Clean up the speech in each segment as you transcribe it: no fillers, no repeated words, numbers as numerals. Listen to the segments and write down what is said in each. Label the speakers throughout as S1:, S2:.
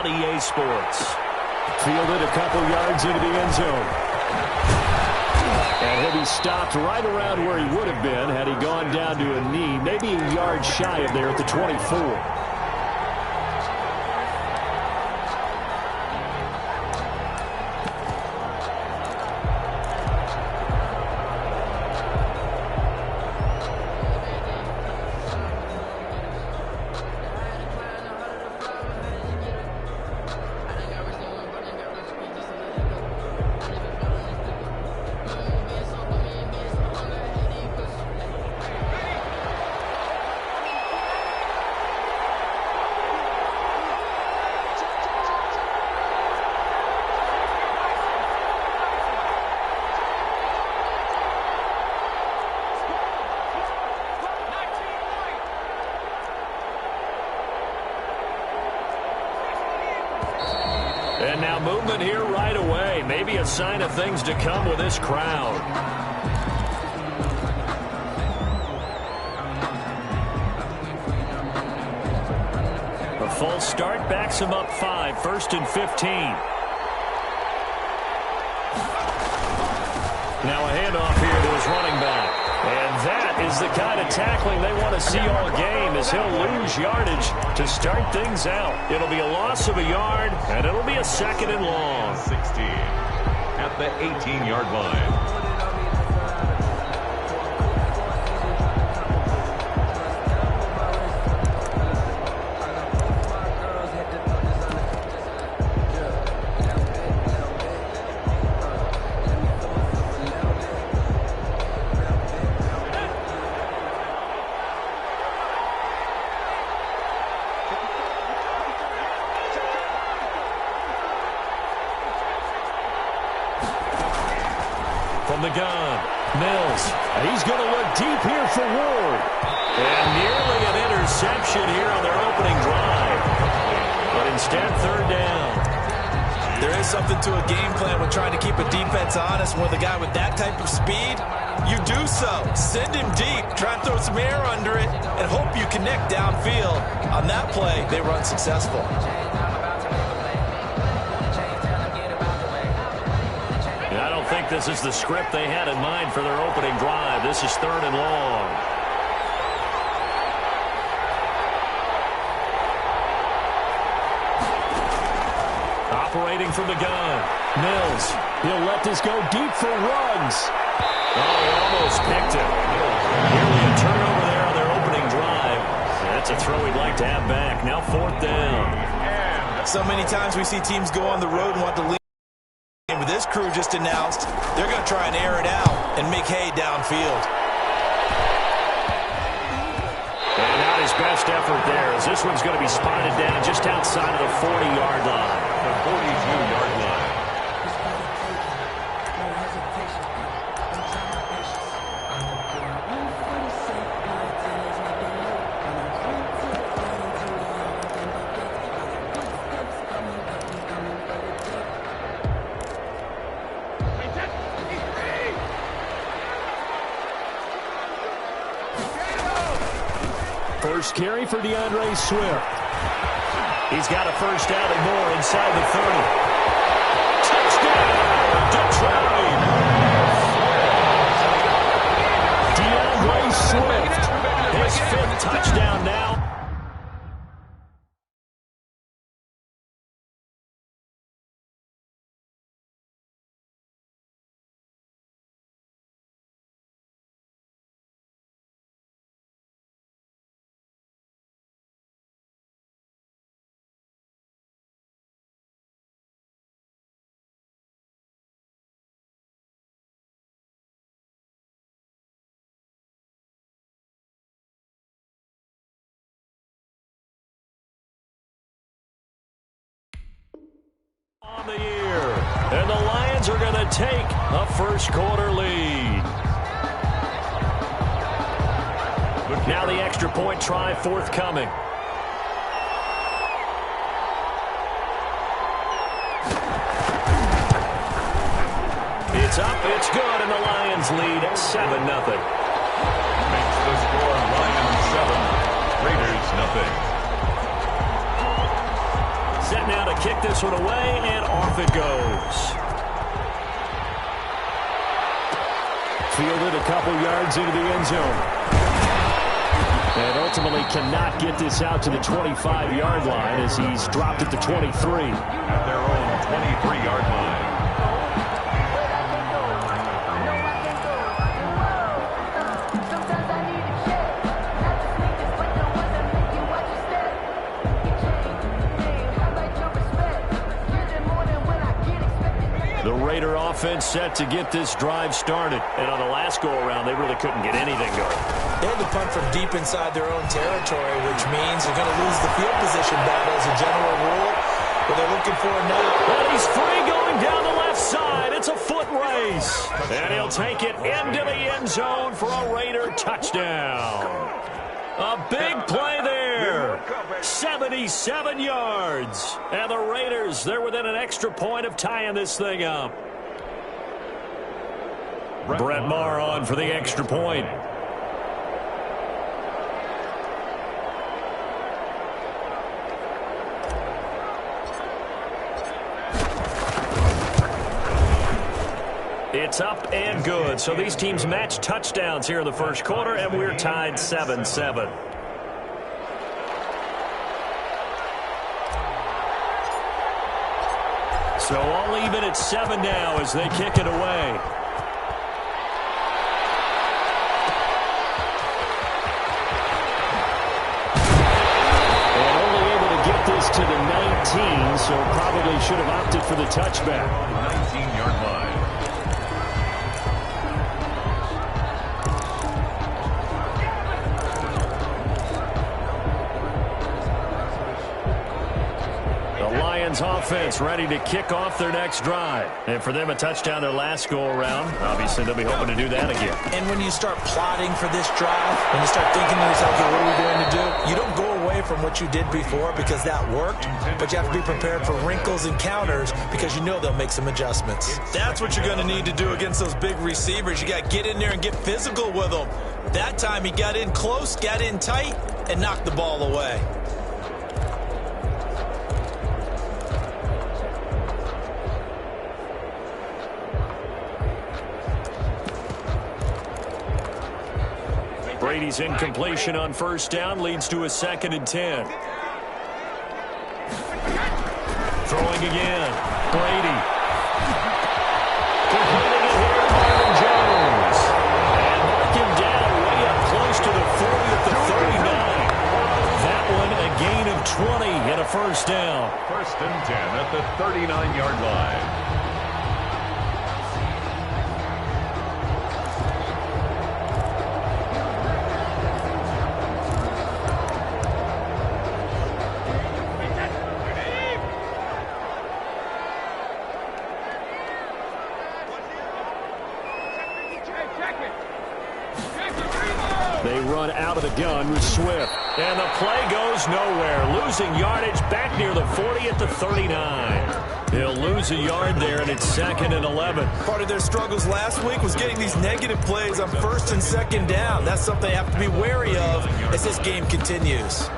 S1: on EA Sports.
S2: Fielded a couple yards into the end zone. And he'll be stopped right around where he would have been had he gone down to a knee, maybe a yard shy of there at the 24.
S1: And now movement here right away. Maybe a sign of things to come with this crowd. A false start backs him up 5, 1st and 15. Now a handoff here to his running back. And that is the kind of tackling they want to see all game, as he'll lose yardage to start things out. It'll be a loss of a yard, and it'll be a 2nd and long.
S3: 16 at the 18-yard line.
S1: From the gun, Mills. He's going to look deep here for Ward. And nearly an interception here on their opening drive. But instead, 3rd down.
S4: There is something to a game plan with trying to keep a defense honest. With a guy with that type of speed, you do so. Send him deep. Try and throw some air under it and hope you connect downfield. On that play, they were unsuccessful.
S1: I think this is the script they had in mind for their opening drive. This is 3rd and long. Operating from the gun, Mills. He'll let this go deep for Ruggs. Oh, he almost picked it. Nearly a turnover there on their opening drive. That's a throw he'd like to have back. Now 4th down.
S4: So many times we see teams go on the road and want to lead. With this crew just announced, they're going to try and air it out and make hay downfield.
S1: And not his best effort there, as this one's going to be spotted down just outside of the 40-yard line.
S3: The 42-yard line.
S2: First carry for DeAndre Swift.
S1: He's got a first down and more inside the 30. Touchdown, Detroit!
S2: DeAndre Swift.
S1: His 5th touchdown now. On the year, and the Lions are going to take a first-quarter lead. Now the extra point try forthcoming. It's up, it's good, and the Lions lead 7-0.
S3: Makes the score Lions 7, Raiders 0.
S1: Set now to kick this one away, and off it goes.
S2: Fielded a couple yards into the end zone. And ultimately cannot get this out to the 25-yard line as he's dropped at the 23.
S3: At their own 23-yard line.
S2: The Raider offense set to get this drive started. And on the last go-around, they really couldn't get anything going.
S4: They had to punt from deep inside their own territory, which means they're going to lose the field position battle as a general rule. But they're looking for it now.
S1: And he's free going down the left side. It's a foot race. And he'll take it into the end zone for a Raider touchdown. A big play there. 77 yards. And the Raiders, they're within an extra point of tying this thing up. Brett Maher on for the extra point. It's up and good. So these teams match touchdowns here in the first quarter, and we're tied 7-7. So all even at 7 now as they kick it away. And only able to get this to the 19, so probably should have opted for the touchback.
S3: 19-yard line.
S1: Offense ready to kick off their next drive. And for them, a touchdown their last go-around. Obviously, they'll be hoping to do that again.
S4: And when you start plotting for this drive, when you start thinking to yourself, okay, what are we going to do? You don't go away from what you did before because that worked, but you have to be prepared for wrinkles and counters because you know they'll make some adjustments. That's what you're going to need to do against those big receivers. You got to get in there and get physical with them. That time he got in close, got in tight, and knocked the ball away.
S1: Brady's incompletion on first down leads to a 2nd and 10. Throwing again. Brady. Completing it here, Marvin Jones. And mark him down way up close to the 40 at the 39. That one a gain of 20 and a first down.
S3: 1st and 10 at the 39-yard line.
S1: They run out of the gun with Swift. And the play goes nowhere. Losing yardage back near the 40 at the 39. He'll lose a yard there, and it's 2nd and 11.
S4: Part of their struggles last week was getting these negative plays on 1st and 2nd down. That's something they have to be wary of as this game continues.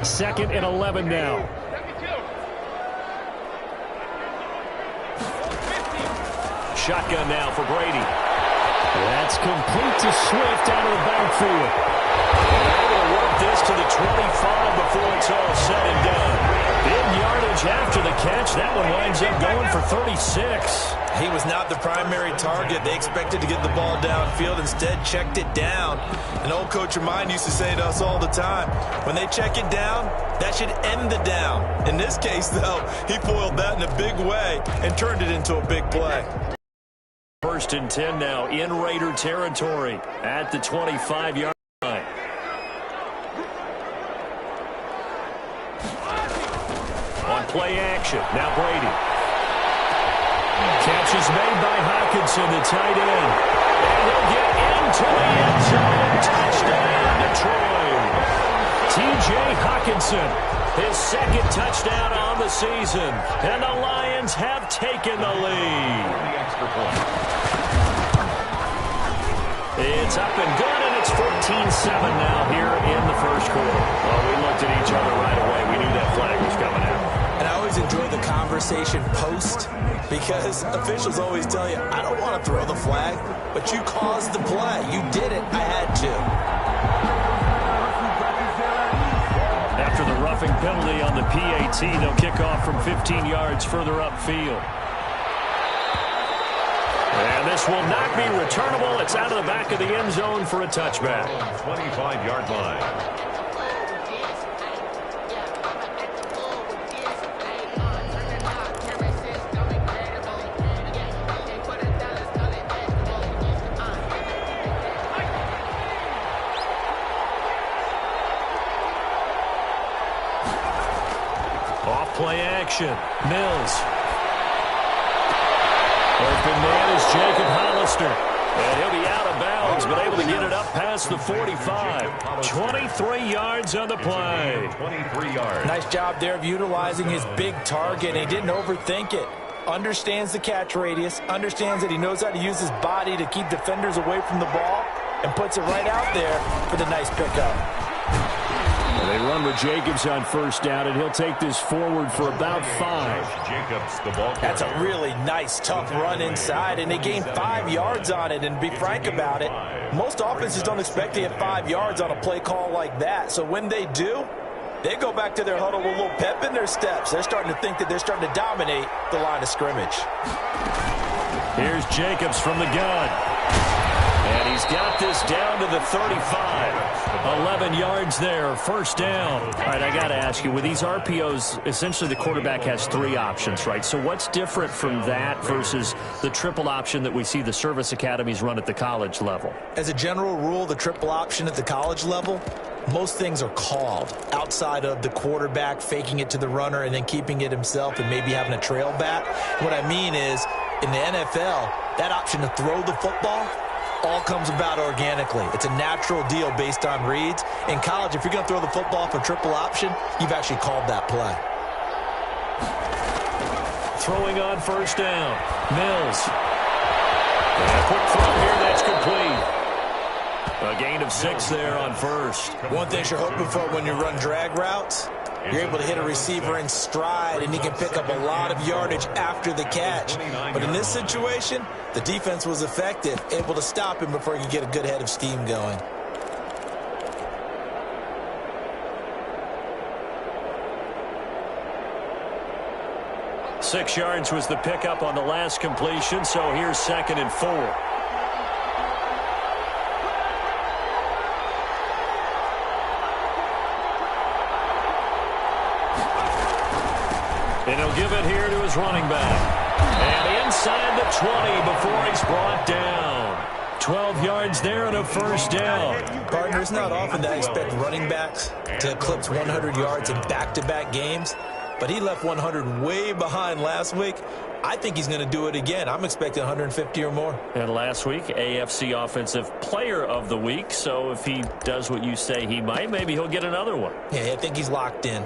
S2: 2nd and 11 now.
S1: Shotgun now for Brady.
S2: That's complete to Swift out of the backfield.
S1: They're able to work this to the 25 before it's all said and done. Big yardage after the catch. That one winds up going for 36.
S4: He was not the primary target. They expected to get the ball downfield. Instead, checked it down. An old coach of mine used to say to us all the time, when they check it down, that should end the down. In this case, though, he foiled that in a big way and turned it into a big play.
S1: 1st and 10 now in Raider territory at the 25-yard line. On play action, now Brady. Catch is made by Hockenson, the tight end. And he'll get into the end zone. Touchdown, Detroit. T.J. Hockenson, his 2nd touchdown on the season. And the Lions have taken the lead. It's up and good, and it's 14-7 now here in the first quarter. Well, we looked at each other right away.
S4: conversation post, because officials always tell you, I don't want to throw the flag, but you caused the play. You did it. I had to.
S2: After the roughing penalty on the PAT, they'll kick off from 15 yards further upfield. And this will not be returnable. It's out of the back of the end zone for a touchback.
S3: 25-yard line.
S2: Play action. Mills. Open man is Jacob Hollister. And he'll be out of bounds, but able to get it up past the 45. 23 yards on the play.
S3: 23 yards.
S4: Nice job there of utilizing his big target. He didn't overthink it. Understands the catch radius. Understands that he knows how to use his body to keep defenders away from the ball. And puts it right out there for the nice pickup.
S2: They run with Jacobs on first down, and he'll take this forward for about 5.
S3: Jacobs, the ball.
S4: That's a really nice, tough run inside, and they gained 5 yards on it. And to be frank about it, most offenses don't expect to get 5 yards on a play call like that. So when they do, they go back to their huddle with a little pep in their steps. They're starting to think that they're starting to dominate the line of scrimmage.
S2: Here's Jacobs from the gun. And he's got this down to the 35. 11 yards there, first down. All right, I got to ask you, with these RPOs, essentially the quarterback has 3 options, right? So what's different from that versus the triple option that we see the service academies run at the college level?
S4: As a general rule, the triple option at the college level, most things are called outside of the quarterback faking it to the runner and then keeping it himself and maybe having a trail back. What I mean is, in the NFL, that option to throw the football all comes about organically. It's a natural deal based on reads. In college, if you're going to throw the football for triple option, you've actually called that play.
S2: Throwing on first down. Mills. And a quick throw here, that's complete. A gain of 6 there on first.
S4: One thing you're hoping for when you run drag routes, you're able to hit a receiver in stride, and he can pick up a lot of yardage after the catch. But in this situation, the defense was effective, able to stop him before he could get a good head of steam going.
S2: Six yards was the pickup on the last completion, so here's 2nd and 4. And he'll give it here to his running back. And inside the 20 before he's brought down. 12 yards there and a first down.
S4: Partner, it's not often that I expect running backs to eclipse 100 yards in back-to-back games, but he left 100 way behind last week. I think he's going to do it again. I'm expecting 150 or more.
S2: And last week, AFC Offensive Player of the Week. So if he does what you say he might, maybe he'll get another one.
S4: Yeah, I think he's locked in.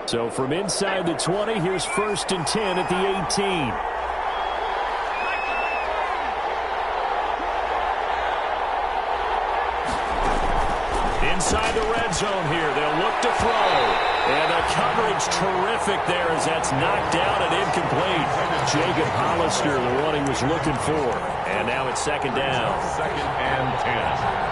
S2: So from inside the 20, here's 1st and 10 at the 18. Inside the red zone here, they'll look to throw. And the coverage terrific there as that's knocked down and incomplete. Jacob Hollister, the one he was looking for. And now it's 2nd down.
S3: 2nd and 10.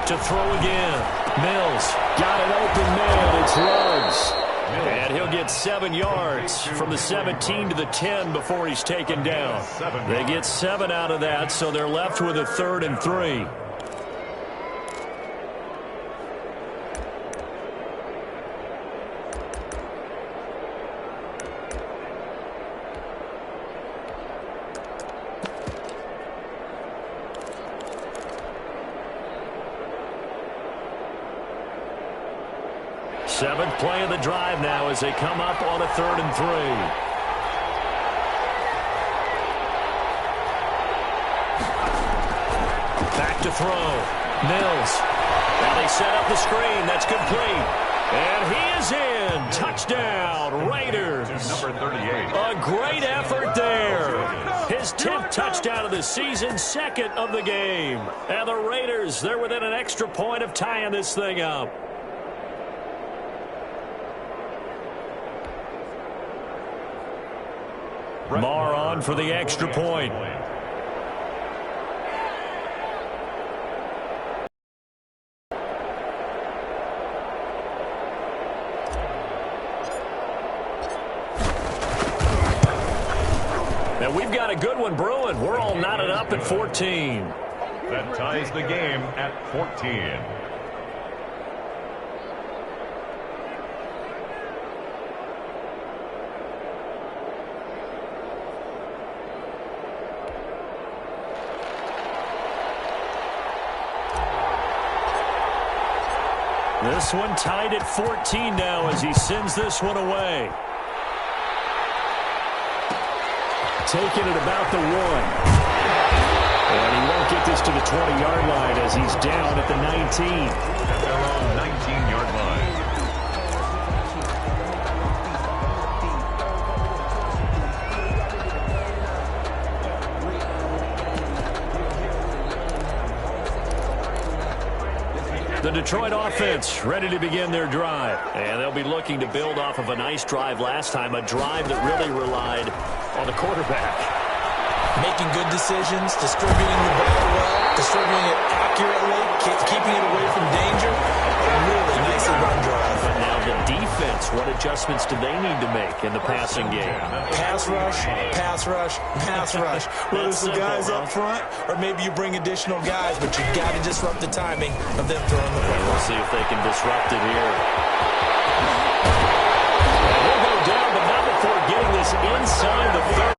S2: To throw again. Mills got an open man. It's Ruggs. And he'll get 7 yards from the 17 to the 10 before he's taken down. They get 7 out of that, so they're left with a 3rd and 3. Seventh play of the drive now as they come up on a 3rd and 3. Back to throw. Mills. Now they set up the screen. That's complete. And he is in. Touchdown, Raiders.
S3: Number 38.
S2: A great effort there. His 10th touchdown of the season, 2nd of the game. And the Raiders, they're within an extra point of tying this thing up. Marr on for the extra point. And we've got a good one brewing. We're all knotted up at 14.
S3: That ties the game at 14.
S2: This one tied at 14 now as he sends this one away. Taking it about the 1. And he won't get this to the 20-yard line as he's down at the 19.
S3: At their own 19-yard line.
S2: The Detroit offense ready to begin their drive. And they'll be looking to build off of a nice drive last time, a drive that really relied on the quarterback.
S4: Making good decisions, distributing the ball well, distributing it accurately, keeping it away from danger. A really nicely run drive.
S2: But now the defense, what adjustments do they need to make in the passing game?
S4: Pass rush, pass rush, pass rush. Whether it's the guys up front or maybe you bring additional guys, but you got to disrupt the timing of them throwing the ball.
S2: We'll see if they can disrupt it here. And he'll go down, but not before getting this inside the 30.